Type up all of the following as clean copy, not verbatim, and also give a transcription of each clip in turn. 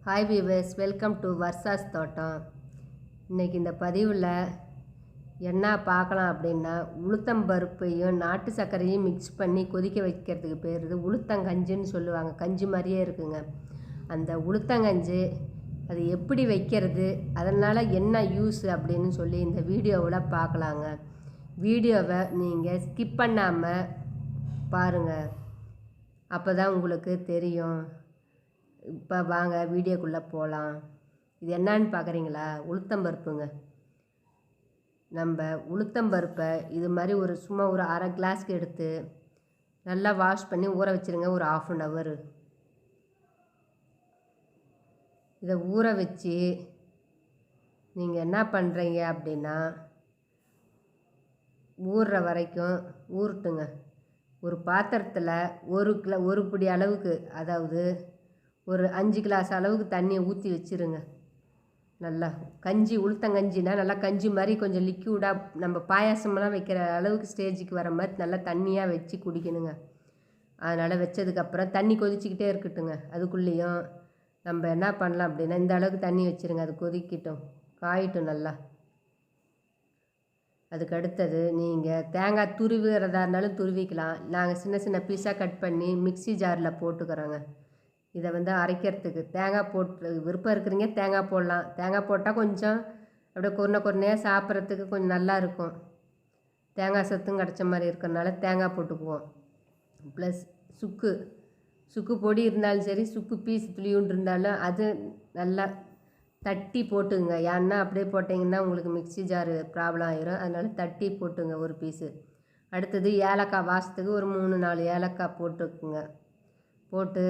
Hi viewers, welcome to வர்சாஸ் தோட்டம். இன்றைக்கி இந்த பதிவில் என்ன பார்க்கலாம் அப்படின்னா, உளுத்தம்பருப்பையும் நாட்டு சர்க்கரையும் மிக்ஸ் பண்ணி கொதிக்க வைக்கிறதுக்கு பேர் உளுத்தங்கஞ்சின்னு சொல்லுவாங்க. கஞ்சி மாதிரியே இருக்குங்க. அந்த உளுத்தங்கஞ்சி அது எப்படி வைக்கிறது, அதனால் என்ன யூஸ் அப்படின்னு சொல்லி இந்த வீடியோவில் பார்க்கலாங்க. வீடியோவை நீங்கள் ஸ்கிப் பண்ணாமல் பாருங்கள், அப்போ தான் உங்களுக்கு தெரியும். இப்போ வாங்க வீடியோக்குள்ளே போகலாம். இது என்னான்னு பார்க்குறீங்களா? உளுத்தம்பருப்புங்க. நம்ம உளுத்தம்பருப்பை இது மாதிரி சும்மா ஒரு அரை கிளாஸ்க்கு எடுத்து நல்லா வாஷ் பண்ணி ஊற வச்சுருங்க. ஒரு 1/2 hour இதை ஊற வச்சு நீங்கள் என்ன பண்ணுறீங்க அப்படின்னா, ஊறுற வரைக்கும் ஊறட்டுங்க. ஒரு பாத்திரத்தில் ஒரு பிடி அளவுக்கு, அதாவது ஒரு 5 கிளாஸ் அளவுக்கு தண்ணியை ஊற்றி வச்சுருங்க. நல்லா கஞ்சி, உளுத்தங்கஞ்சினா நல்லா கஞ்சி மாதிரி கொஞ்சம் லிக்யூடாக, நம்ம பாயாசமெல்லாம் வைக்கிற அளவுக்கு ஸ்டேஜுக்கு வர மாதிரி நல்லா தண்ணியாக வச்சு குடிக்கணுங்க. அதனால் வச்சதுக்கப்புறம் தண்ணி கொதிச்சிக்கிட்டே இருக்கட்டுங்க. அதுக்குள்ளேயும் நம்ம என்ன பண்ணலாம் அப்படின்னா, இந்த அளவுக்கு தண்ணி வச்சுருங்க. அது கொதிக்கட்டும், காயட்டும் நல்லா. அதுக்கு அடுத்தது நீங்கள் தேங்காய் துருவுறதா இருந்தாலும் துருவிக்கலாம். நாங்கள் சின்ன சின்ன பீஸாக கட் பண்ணி மிக்ஸி ஜாரில் போட்டுக்கிறோங்க. இதை அரைக்கிறதுக்கு தேங்காய் போட்டு விருப்பம் இருக்கிறீங்க தேங்காய் போடலாம். தேங்காய் போட்டால் கொஞ்சம் அப்படியே கொன்னையாக சாப்பிட்றதுக்கு கொஞ்சம் நல்லா இருக்கும். தேங்காய் சத்தும் கிடச்ச மாதிரி இருக்கிறனால தேங்காய் போட்டுக்குவோம். ப்ளஸ் சுக்கு பொடி இருந்தாலும் சரி, சுக்கு பீஸ் துளியுண்டு இருந்தாலும் அது நல்லா தட்டி போட்டுங்க. ஏன்னா அப்படியே போட்டிங்கன்னா உங்களுக்கு மிக்ஸி ஜாரு ப்ராப்ளம் ஆயிரும். அதனால் தட்டி போட்டுங்க ஒரு பீஸு. அடுத்தது ஏலக்காய், வாசத்துக்கு ஒரு 3-4 ஏலக்காய் போட்டுக்குங்க. போட்டு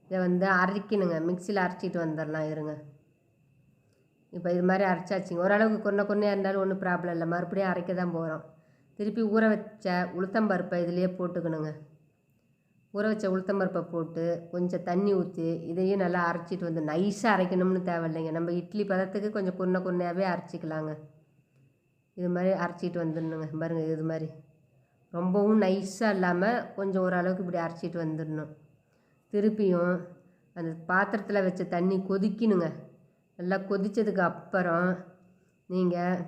இதை அரைக்கணுங்க. மிக்சியில் அரைச்சிட்டு வந்துடலாம் இருங்க. இப்போ இது மாதிரி அரைச்சாச்சிங்க. ஓரளவுக்கு கொன்னையாக இருந்தாலும் ஒன்றும் ப்ராப்ளம் இல்லை. மறுபடியும் அரைக்க தான் போகிறோம். திருப்பி ஊற வச்ச உளுத்தம்பருப்பை இதிலே போட்டுக்கணுங்க. ஊற வச்ச உளுத்தம்பருப்பை போட்டு கொஞ்சம் தண்ணி ஊற்றி இதையும் நல்லா அரைச்சிட்டு வந்து, நைஸாக அரைக்கணும்னு தேவையில்லைங்க. நம்ம இட்லி பதத்துக்கு கொஞ்சம் கொன்னையாகவே அரைச்சிக்கலாங்க. இது மாதிரி அரைச்சிட்டு வந்துடணுங்க. பாருங்கள், இது மாதிரி ரொம்பவும் நைஸாக இல்லாமல் கொஞ்சம் ஓரளவுக்கு இப்படி அரைச்சிட்டு வந்துடணும். திருப்பியும் அந்த பாத்திரத்தில் வச்ச தண்ணி கொதிக்கணுங்க. நல்லா கொதித்ததுக்கு அப்புறம் நீங்கள்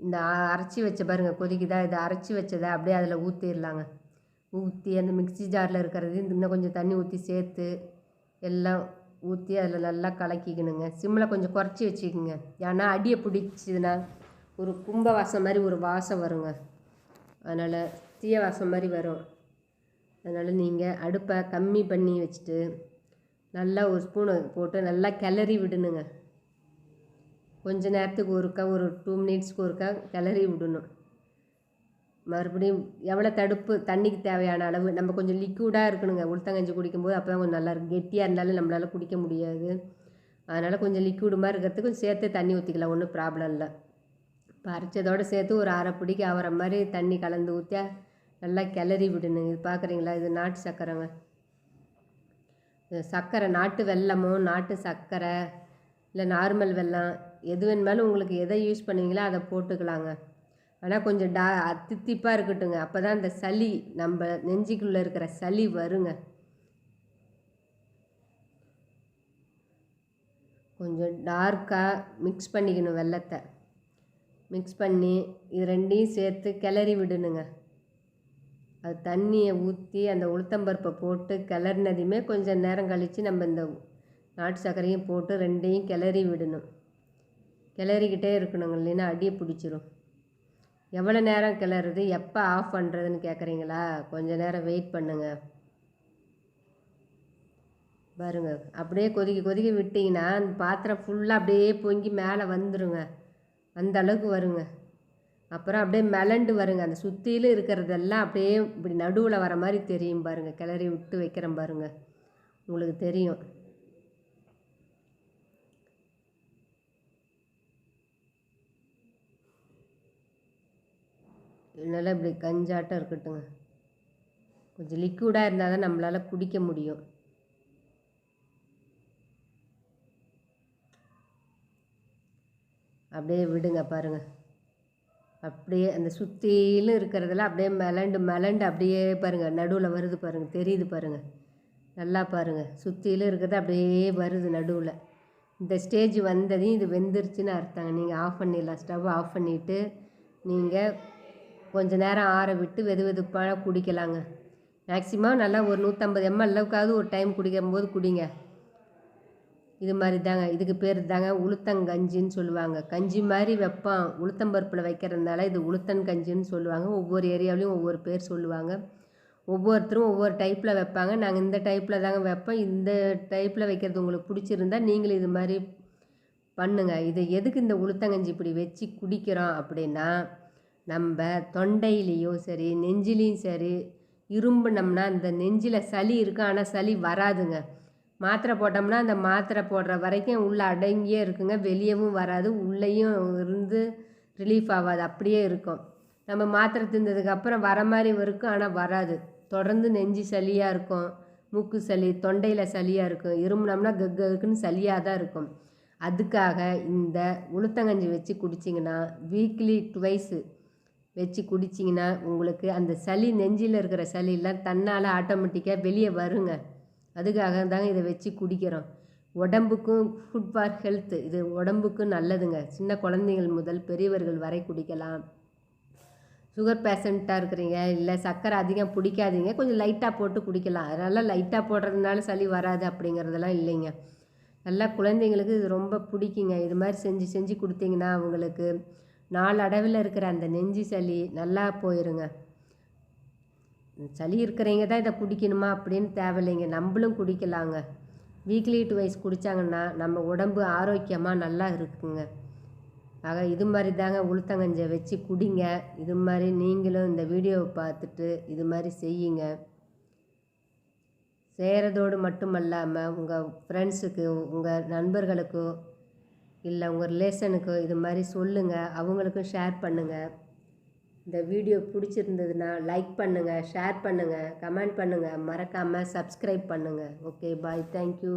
இந்த அரைச்சி வச்ச பாருங்கள் கொதிக்குதா, இதை அரைச்சி வச்சதை அப்படியே அதில் ஊற்றிடலாங்க. ஊற்றி அந்த மிக்ஸி ஜாரில் இருக்கிறது இன்னும் கொஞ்சம் தண்ணி ஊற்றி சேர்த்து எல்லாம் ஊற்றி அதில் நல்லா கலக்கிக்கணுங்க. சிம்மில் கொஞ்சம் குறைச்சி வச்சுக்கோங்க. ஏன்னா அடியை பிடிச்சிதுன்னா ஒரு கும்ப வாசம் மாதிரி ஒரு வாசம் வருங்க. அதனால் தீய வாசம் மாதிரி வரும். அதனால் நீங்கள் அடுப்பை கம்மி பண்ணி வச்சுட்டு நல்லா ஒரு ஸ்பூனு போட்டு நல்லா கிளறி விடணுங்க. கொஞ்சம் நேரத்துக்கு ஒருக்கா, ஒரு 2 minutesக்கு ஒருக்கா கிளறி விடணும். மறுபடியும் எவ்வளோ தண்ணிக்கு தேவையான அளவு, நம்ம கொஞ்சம் லிக்யூடாக இருக்கணுங்க. உளுத்தங்கஞ்சி குடிக்கும்போது அப்போ தான் கொஞ்சம் நல்லாயிருக்கும். கெட்டியாக இருந்தாலும் நம்மளால் குடிக்க முடியாது. அதனால் கொஞ்சம் லிக்யூடு மாதிரி இருக்கிறதுக்கு கொஞ்சம் சேர்த்து தண்ணி ஊற்றிக்கலாம், ஒன்றும் ப்ராப்ளம் இல்லை. இப்போ அரைச்சதோடு சேர்த்து ஒரு அரை பிடிக்கு ஆகிற மாதிரி தண்ணி கலந்து ஊற்றியா நல்லா கிளறி விடணுங்க. இது பார்க்குறீங்களா, இது நாட்டு சர்க்கரைங்க. சர்க்கரை நாட்டு வெல்லமோ நாட்டு சர்க்கரை இல்லை நார்மல் வெல்லம் எது வேணுமாலும் உங்களுக்கு எதை யூஸ் பண்ணுவீங்களோ அதை போட்டுக்கலாங்க. ஆனால் கொஞ்சம் தித்திப்பாக இருக்கட்டுங்க. அப்போ தான் அந்த சளி, நம்ம நெஞ்சுக்குள்ளே இருக்கிற சளி வருங்க. கொஞ்சம் டார்க்காக மிக்ஸ் பண்ணிக்கணும். வெல்லத்தை மிக்ஸ் பண்ணி இது ரெண்டையும் சேர்த்து கிளறி விடணுங்க. அது தண்ணியை ஊற்றி அந்த உளுத்தம்பருப்பை போட்டு கிளறினதையுமே கொஞ்சம் நேரம் கழித்து நம்ம இந்த நாட்டு சர்க்கரையும் போட்டு ரெண்டையும் கிளறி விடணும். கிளறிக்கிட்டே இருக்கணுங்க, இல்லைன்னா அடியை பிடிச்சிரும். எவ்வளோ நேரம் கிளறுது, எப்போ ஆஃப் பண்ணுறதுன்னு கேட்குறீங்களா? கொஞ்சம் நேரம் வெயிட் பண்ணுங்க. பாருங்கள், அப்படியே கொதிக்க விட்டிங்கன்னா அந்த பாத்திரம் ஃபுல்லாக அப்படியே பொங்கி மேலே வந்துடுங்க. அந்த அளவுக்கு வருங்க. அப்புறம் அப்படியே மிளண்டு வருங்க. அந்த சுற்றிலும் இருக்கிறதெல்லாம் அப்படியே இப்படி நடுவில் வர மாதிரி தெரியும் பாருங்கள். கிளறி விட்டு வைக்கிறேன் பாருங்கள், உங்களுக்கு தெரியும். இதனால் இப்படி கஞ்சாட்டம் இருக்கட்டுங்க. கொஞ்சம் லிக்யூடாக இருந்தால் தான் நம்மளால் குடிக்க முடியும். அப்படியே விடுங்க பாருங்கள். அப்படியே அந்த சுற்றிலும் இருக்கிறதெல்லாம் அப்படியே மிளண்டு அப்படியே பாருங்கள் நடுவில் வருது பாருங்கள், தெரியுது பாருங்கள். நல்லா பாருங்கள், சுற்றிலும் இருக்கிறது அப்படியே வருது நடுவில். இந்த ஸ்டேஜ் வந்ததையும் இது வெந்துருச்சுன்னு அர்த்தங்க. நீங்கள் ஆஃப் பண்ணிடலாம், ஸ்டவ் ஆஃப் பண்ணிவிட்டு நீங்கள் கொஞ்ச நேரம் ஆற விட்டு வெது வெதுப்பாக குடிக்கலாங்க. மேக்ஸிமம் நல்லா ஒரு 150 ml அளவுக்காவது ஒரு டைம் குடிக்கும்போது குடிங்க. இது மாதிரி தாங்க, இதுக்கு பேர் தாங்க உளுத்தங்கஞ்சின்னு சொல்லுவாங்க. கஞ்சி மாதிரி வைப்பான், உளுத்தம்பருப்பில் வைக்கிறதுனால இது உளுத்தன் கஞ்சின்னு சொல்லுவாங்க. ஒவ்வொரு ஏரியாவிலையும் ஒவ்வொரு பேர் சொல்லுவாங்க. ஒவ்வொருத்தரும் ஒவ்வொரு டைப்பில் வைப்பாங்க. நாங்கள் இந்த டைப்பில் தாங்க வைப்போம். இந்த டைப்பில் வைக்கிறது உங்களுக்கு பிடிச்சிருந்தா நீங்களும் இது மாதிரி பண்ணுங்கள். இது எதுக்கு இந்த உளுத்தங்கஞ்சி இப்படி வச்சு குடிக்கிறோம் அப்படின்னா, நம்ம தொண்டையிலையும் சரி நெஞ்சிலையும் சரி இரும்புனோம்னா அந்த நெஞ்சில் சளி இருக்கும், ஆனால் சளி வராதுங்க. மாத்திரை போட்டோம்னா அந்த மாத்திரை போடுற வரைக்கும் உள்ளே அடங்கியே இருக்குங்க, வெளியவும் வராது, உள்ளேயும் இருந்து ரிலீஃப் ஆகாது, அப்படியே இருக்கும். நம்ம மாத்திரை தின்றதுக்கப்புறம் வர மாதிரி இருக்கும், ஆனால் வராது. தொடர்ந்து நெஞ்சு சளியாக இருக்கும், மூக்கு சளி, தொண்டையில் சளியாக இருக்கும், இருமுனோம்னா கக்குன்னு சளியாக தான் இருக்கும். அதுக்காக இந்த உளுத்தங்கஞ்சி வச்சு குடிச்சிங்கன்னா வீக்லி 2 வச்சு குடிச்சிங்கன்னா உங்களுக்கு அந்த சளி, நெஞ்சில் இருக்கிற சளியெல்லாம் தன்னால் ஆட்டோமேட்டிக்காக வெளியே வருங்க. அதுக்காக தாங்க இதை வச்சு குடிக்கிறோம். உடம்புக்கும் ஃபுட் ஃபார் ஹெல்த்து, இது உடம்புக்கும் நல்லதுங்க. சின்ன குழந்தைகள் முதல் பெரியவர்கள் வரை குடிக்கலாம். சுகர் பேஷண்ட்டாக இருக்கிறீங்க, இல்லை சர்க்கரை அதிகம் பிடிக்காதீங்க, கொஞ்சம் லைட்டாக போட்டு குடிக்கலாம். அதனால் லைட்டாக போடுறதுனால சளி வராது அப்படிங்கிறதெல்லாம் இல்லைங்க. நல்லா குழந்தைங்களுக்கு இது ரொம்ப பிடிக்குங்க. இது மாதிரி செஞ்சு செஞ்சு கொடுத்தீங்கன்னா அவங்களுக்கு நாளடைவில் இருக்கிற அந்த நெஞ்சு சளி நல்லா போயிருங்க. சளி இருக்கிறவங்க தான் இதை குடிக்கணுமா அப்படின்னு தேவையில்லைங்க, நம்மளும் குடிக்கலாங்க. வீக்லி 2 குடித்தாங்கன்னா நம்ம உடம்பு ஆரோக்கியமாக நல்லா இருக்குங்க. ஆக இது மாதிரி தாங்க உளுத்தங்கஞ்சை வச்சு குடிங்க. இது மாதிரி நீங்களும் இந்த வீடியோவை பார்த்துட்டு இது மாதிரி செய்யுங்க. செய்கிறதோடு மட்டும் இல்லாமல் உங்கள் ஃப்ரெண்ட்ஸுக்கு, உங்கள் நண்பர்களுக்கோ இல்லை உங்கள் ரிலேஷனுக்கோ இது மாதிரி சொல்லுங்கள், அவங்களுக்கும் ஷேர் பண்ணுங்கள். இந்த வீடியோ பிடிச்சிருந்ததுன்னா லைக் பண்ணுங்கள், ஷேர் பண்ணுங்கள், கமெண்ட் பண்ணுங்கள், மறக்காமல் சப்ஸ்கிரைப் பண்ணுங்கள். ஓகே, பாய், தேங்க்யூ.